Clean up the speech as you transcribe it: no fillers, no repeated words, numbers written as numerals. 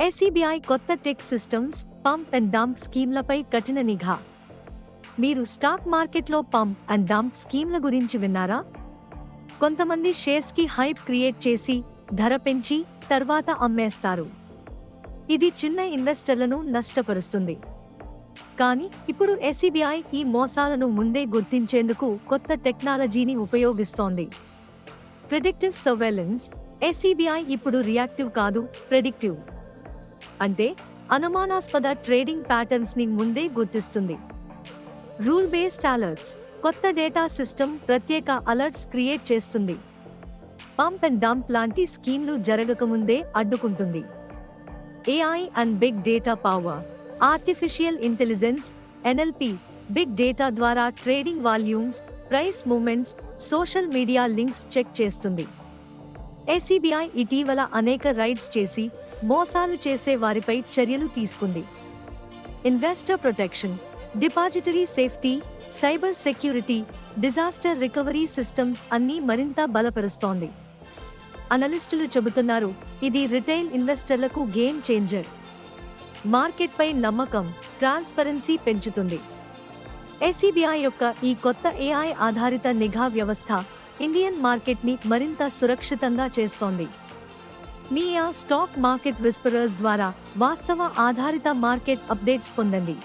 SBI కొత్త tech systems pump and dump స్కీమ్లపై కఠిన నిఘా. మీరు స్టాక్ మార్కెట్లో పంప్ అండ్ డంప్ స్కీమ్ల గురించి విన్నారా? కొంతమంది షేర్స్కి హైప్ క్రియేట్ చేసి ధర పెంచి తర్వాత అమ్మేస్తారు. ఇది చిన్న ఇన్వెస్టర్లను నష్టపరుస్తుంది. కానీ ఇప్పుడు ఎస్బీఐ ఈ మోసాలను ముందే గుర్తించేందుకు కొత్త టెక్నాలజీని ఉపయోగిస్తోంది. Predictive surveillance. ఎస్బీఐ ఇప్పుడు రియాక్టివ్ కాదు, ప్రెడిక్టివ్. అంటే అనుమానాస్పద ట్రేడింగ్ ప్యాటర్న్స్ ని ముందే గుర్తిస్తుంది. Rule based alerts. కొత్త డేటా సిస్టమ్ ప్రత్యేక అలర్ట్స్ క్రియేట్ చేస్తుంది. పంప్ అండ్ డంప్ లాంటి స్కీమ్లు జరగకముందే అడ్డుకుంటుంది. AI and big data power. Artificial intelligence NLP big data ద్వారా trading volumes, price movements, social media links check చేస్తుంది. ఎస్బీఐ ఇటీవల అనేక రైడ్స్ చేసి మోసాలు చేసే వారిపై చర్యలు తీసుకుంది. Investor protection, depository safety, cyber security, disaster recovery systems అన్నీ మరింత బలపరుస్తోంది. అనలిస్టులు చెబుతున్నారు, ఇది రిటైల్ ఇన్వెస్టర్లకు గేమ్ చేంజర్. మార్కెట్పై నమ్మకం, ట్రాన్స్పరెన్సీ పెంచుతుంది. ఎస్బీఐ యొక్క ఈ కొత్త ఏఐ ఆధారిత నిఘా వ్యవస్థ ఇండియన్ మార్కెట్ని మరింత సురక్షితంగా చేస్తోంది. మీ స్టాక్ మార్కెట్ విస్పరర్స్ ద్వారా వాస్తవ ఆధారిత మార్కెట్ అప్డేట్స్ పొందండి.